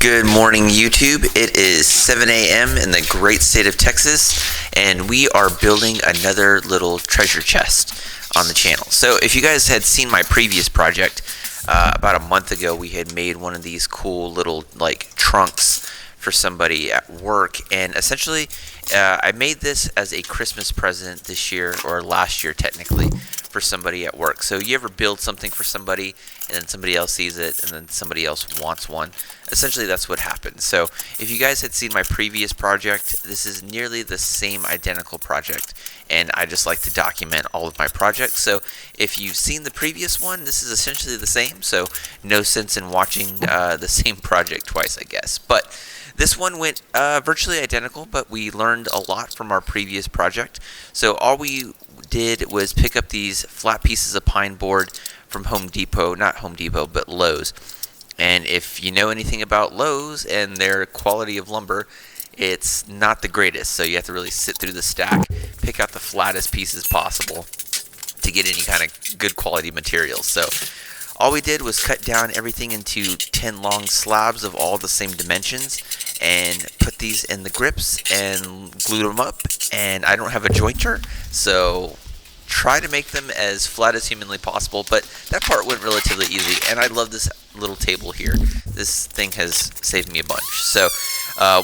Good morning, YouTube. It is 7 a.m. in the great state of Texas, and we are building another little treasure chest on the channel. So if you guys had seen my previous project, about a month ago, we had made one of these cool little trunks for somebody at work, and essentially I made this as a Christmas present this year, or last year technically, for somebody at work. So you ever build something for somebody and then somebody else sees it and then somebody else wants one? Essentially that's what happened. So if you guys had seen my previous project, this is nearly the same identical project, and I just like to document all of my projects. So if you've seen the previous one, this is essentially the same, so no sense in watching the same project twice, I guess. But this one went virtually identical, but we learned a lot from our previous project. So all we did was pick up these flat pieces of pine board from Home Depot, not Home Depot, but Lowe's. And if you know anything about Lowe's and their quality of lumber, it's not the greatest. So you have to really sit through the stack, pick out the flattest pieces possible to get any kind of good quality materials. So all we did was cut down everything into 10 long slabs of all the same dimensions and put these in the grips and glued them up. And I don't have a jointer, so try to make them as flat as humanly possible, but that part went relatively easy. And I love this little table here. This thing has saved me a bunch. So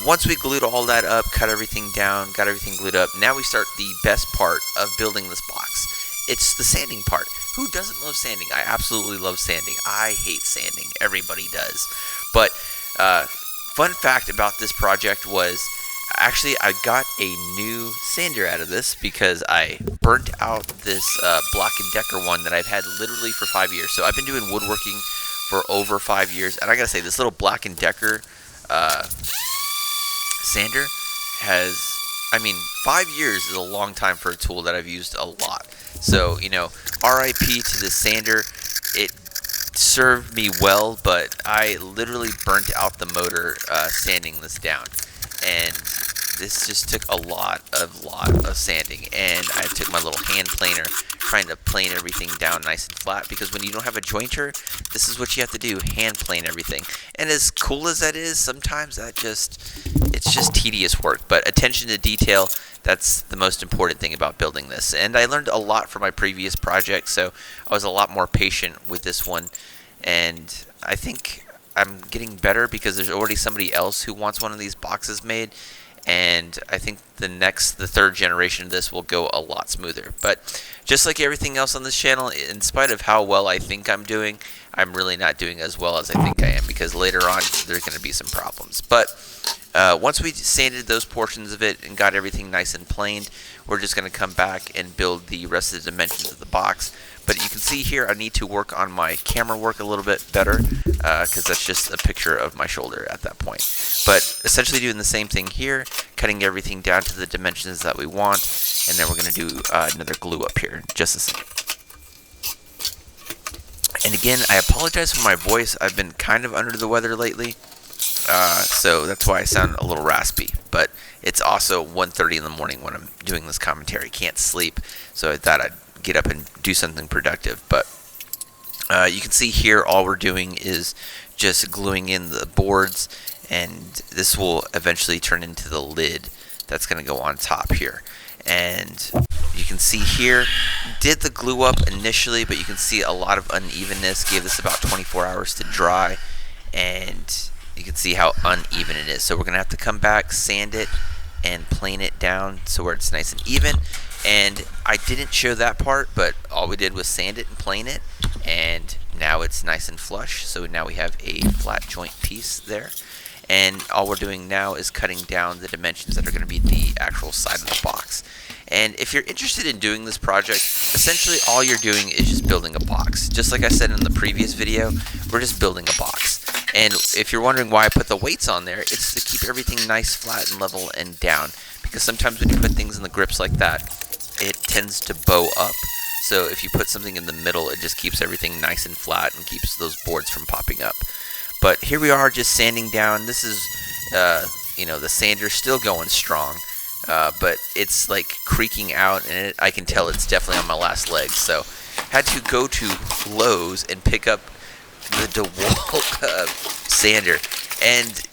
once we glued all that up, cut everything down, got everything glued up, now we start the best part of building this box. It's the sanding part. Who doesn't love sanding? I absolutely love sanding. I hate sanding. Everybody does. But fun fact about this project was, actually, I got a new sander out of this because I burnt out this Black & Decker one that I've had literally for 5 years. So I've been doing woodworking for over 5 years, and I gotta say, this little Black & Decker sander has, 5 years is a long time for a tool that I've used a lot. So, RIP to the sander. It served me well, but I literally burnt out the motor sanding this down. And this just took a lot of sanding, and I took my little hand planer trying to plane everything down nice and flat, because when you don't have a jointer, this is what you have to do, hand plane everything. And as cool as that is, sometimes it's just tedious work, but attention to detail, that's the most important thing about building this. And I learned a lot from my previous project, so I was a lot more patient with this one, and I think I'm getting better because there's already somebody else who wants one of these boxes made, and I think the third generation of this will go a lot smoother. But just like everything else on this channel, in spite of how well I think I'm doing, I'm really not doing as well as I think I am, because later on there's going to be some problems. But once we sanded those portions of it and got everything nice and planed, we're just going to come back and build the rest of the dimensions of the box. But you can see here I need to work on my camera work a little bit better, because that's just a picture of my shoulder at that point. But essentially doing the same thing here, cutting everything down to the dimensions that we want, and then we're going to do another glue up here, just a second. And again, I apologize for my voice. I've been kind of under the weather lately, so that's why I sound a little raspy. But it's also 1:30 in the morning when I'm doing this commentary. Can't sleep, so I thought I'd get up and do something productive. But you can see here all we're doing is just gluing in the boards, and this will eventually turn into the lid that's going to go on top here. And you can see here, did the glue up initially, but you can see a lot of unevenness. Gave this about 24 hours to dry, and you can see how uneven it is. So we're going to have to come back, sand it, and plane it down so where it's nice and even. And I didn't show that part, but all we did was sand it and plane it, and now it's nice and flush. So now we have a flat joint piece there. And all we're doing now is cutting down the dimensions that are going to be the actual side of the box. And if you're interested in doing this project, essentially all you're doing is just building a box. Just like I said in the previous video, we're just building a box. And if you're wondering why I put the weights on there, it's to keep everything nice, flat, and level and down. Because sometimes when you put things in the grips like that, it tends to bow up. So if you put something in the middle, it just keeps everything nice and flat and keeps those boards from popping up. But here we are just sanding down. This is, the sander's still going strong, but it's like creaking out, and I can tell it's definitely on my last leg. So had to go to Lowe's and pick up the DeWalt sander. And,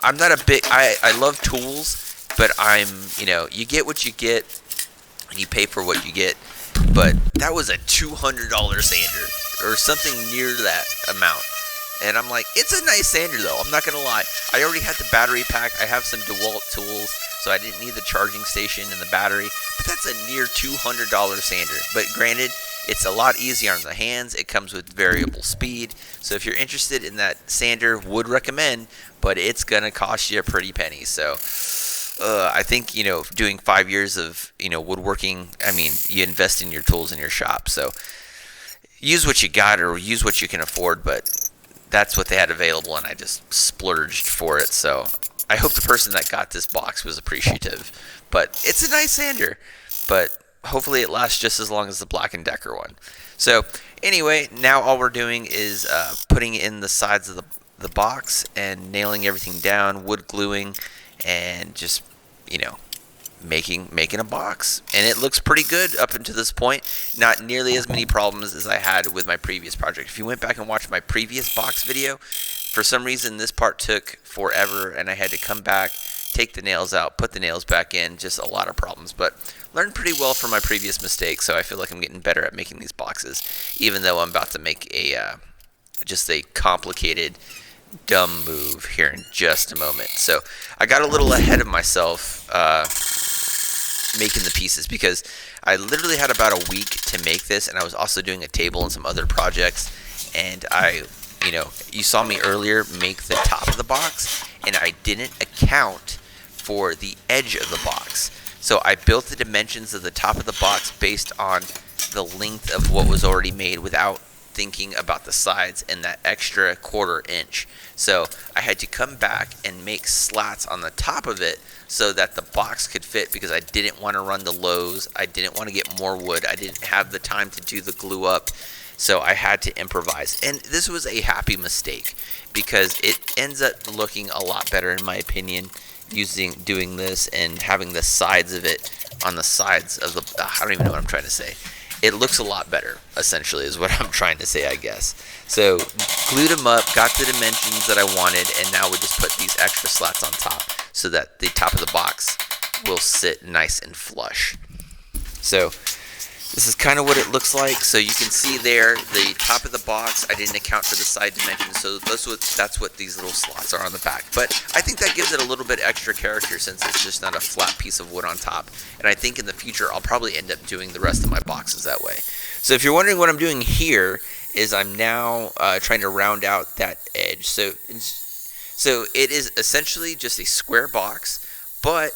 I'm not a big, I love tools, but you get what you get, and you pay for what you get. But that was a $200 sander, or something near that amount. And I'm like, it's a nice sander though, I'm not going to lie. I already had the battery pack, I have some DeWalt tools, so I didn't need the charging station and the battery. But that's a near $200 sander. But granted, it's a lot easier on the hands, it comes with variable speed. So if you're interested in that sander, would recommend, but it's going to cost you a pretty penny. So I think, doing 5 years of, woodworking, you invest in your tools in your shop. So use what you got or use what you can afford, but that's what they had available, and I just splurged for it. So I hope the person that got this box was appreciative. But it's a nice sander, but hopefully it lasts just as long as the Black & Decker one. So anyway, now all we're doing is putting in the sides of the box and nailing everything down, wood gluing, and just, making a box. And it looks pretty good up until this point. Not nearly as many problems as I had with my previous project. If you went back and watched my previous box video, for some reason this part took forever and I had to come back, take the nails out, put the nails back in. Just a lot of problems, but learned pretty well from my previous mistakes. So I feel like I'm getting better at making these boxes, even though I'm about to make just a complicated dumb move here in just a moment. So I got a little ahead of myself making the pieces, because I literally had about a week to make this, and I was also doing a table and some other projects. And you saw me earlier make the top of the box, and I didn't account for the edge of the box. So I built the dimensions of the top of the box based on the length of what was already made without thinking about the sides and that extra 1/4 inch. So I had to come back and make slats on the top of it so that the box could fit, because I didn't want to run the lows, I didn't want to get more wood, I didn't have the time to do the glue up, so I had to improvise. And this was a happy mistake, because it ends up looking a lot better in my opinion, doing this and having the sides of it on the sides of the, I don't even know what I'm trying to say. It looks a lot better, essentially, is what I'm trying to say, I guess. So, glued them up, got the dimensions that I wanted, and now we just put these extra slats on top so that the top of the box will sit nice and flush. So, this is kind of what it looks like. So you can see there, the top of the box, I didn't account for the side dimensions, so that's what these little slots are on the back. But I think that gives it a little bit extra character, since it's just not a flat piece of wood on top. And I think in the future, I'll probably end up doing the rest of my boxes that way. So if you're wondering what I'm doing here, is I'm now trying to round out that edge. So it is essentially just a square box, but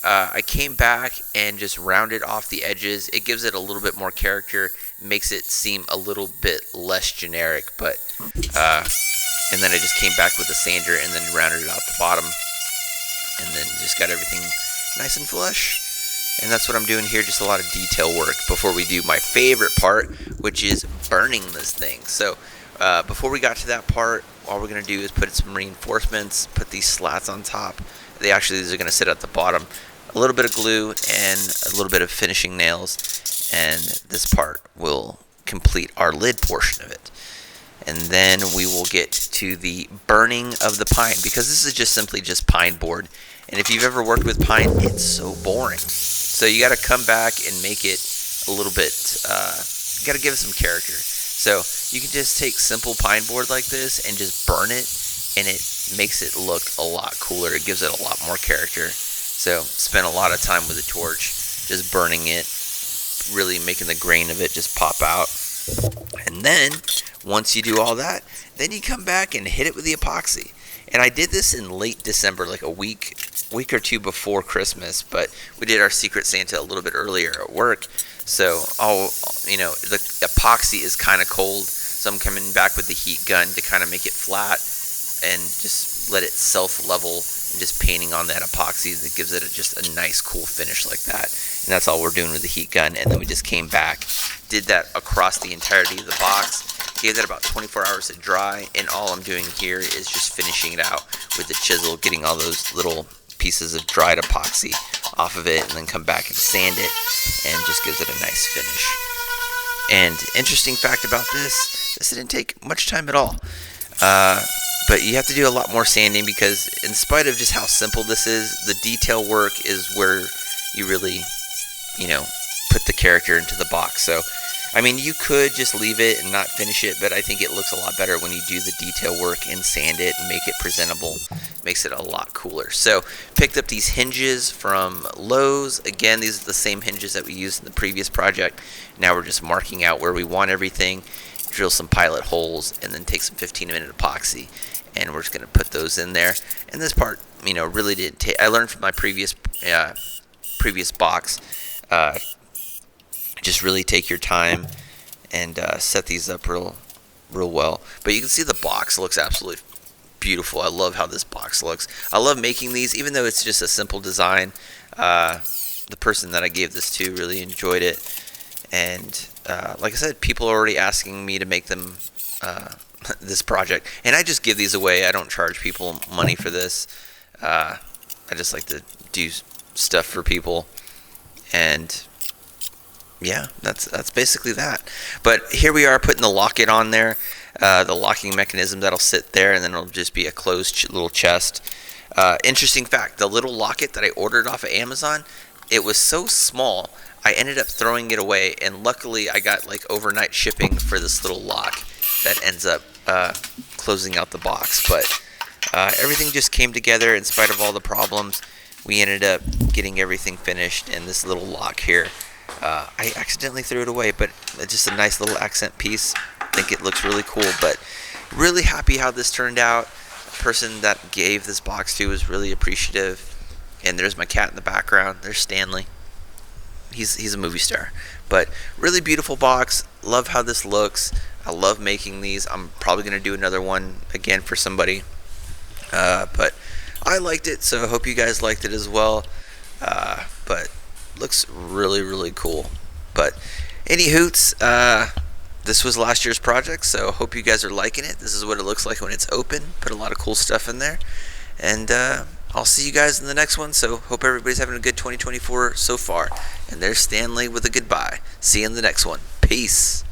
I came back and just rounded off the edges. It gives it a little bit more character, makes it seem a little bit less generic. But and then I just came back with a sander and then rounded it out the bottom, and then just got everything nice and flush. And that's what I'm doing here, just a lot of detail work before we do my favorite part, which is burning this thing. So before we got to that part, all we're going to do is put some reinforcements, put these slats on top. These are going to sit at the bottom. A little bit of glue and a little bit of finishing nails, and this part will complete our lid portion of it. And then we will get to the burning of the pine, because this is just simply just pine board. And if you've ever worked with pine, it's so boring. So you got to come back and make it a little bit, you got to give it some character. So you can just take simple pine board like this and just burn it, and it makes it look a lot cooler. It gives it a lot more character. So spend a lot of time with a torch, just burning it, really making the grain of it just pop out. And then once you do all that, then you come back and hit it with the epoxy. And I did this in late December, like a week or two before Christmas, but we did our Secret Santa a little bit earlier at work. So the epoxy is kind of cold, so I'm coming back with the heat gun to kind of make it flat and just let it self-level, and just painting on that epoxy that gives it just a nice cool finish like that. And that's all we're doing with the heat gun. And then we just came back, did that across the entirety of the box, gave that about 24 hours to dry, and all I'm doing here is just finishing it out with the chisel, getting all those little pieces of dried epoxy off of it, and then come back and sand it, and just gives it a nice finish. And interesting fact about this didn't take much time at all. But you have to do a lot more sanding because in spite of just how simple this is, the detail work is where you really, put the character into the box. So, I mean, you could just leave it and not finish it, but I think it looks a lot better when you do the detail work and sand it and make it presentable. Makes it a lot cooler. So, picked up these hinges from Lowe's. Again, these are the same hinges that we used in the previous project. Now we're just marking out where we want everything, drill some pilot holes, and then take some 15-minute epoxy. And we're just going to put those in there. And this part, really didn't take. I learned from my previous box. Just really take your time and set these up real well. But you can see the box looks absolutely beautiful. I love how this box looks. I love making these, even though it's just a simple design. The person that I gave this to really enjoyed it. And like I said, people are already asking me to make them this project. And I just give these away. I don't charge people money for this. I just like to do stuff for people. And yeah, that's basically that. But here we are putting the locket on there, the locking mechanism that'll sit there, and then it'll just be a closed little chest. Interesting fact, the little locket that I ordered off of Amazon, it was so small, I ended up throwing it away, and luckily I got like overnight shipping for this little lock that ends up closing out the box. But everything just came together in spite of all the problems. We ended up getting everything finished, and this little lock here, I accidentally threw it away, but it's just a nice little accent piece. I think it looks really cool, but really happy how this turned out. The person that gave this box to was really appreciative. And there's my cat in the background. There's Stanley. He's a movie star. But really beautiful box. Love how this looks. I love making these. I'm probably going to do another one again for somebody. But I liked it, so I hope you guys liked it as well. But looks really cool. But any hoots, this was last year's project, so hope you guys are liking it. This is what it looks like when it's open. Put a lot of cool stuff in there. And I'll see you guys in the next one. So hope everybody's having a good 2024 so far. And there's Stanley with a goodbye. See you in the next one. Peace.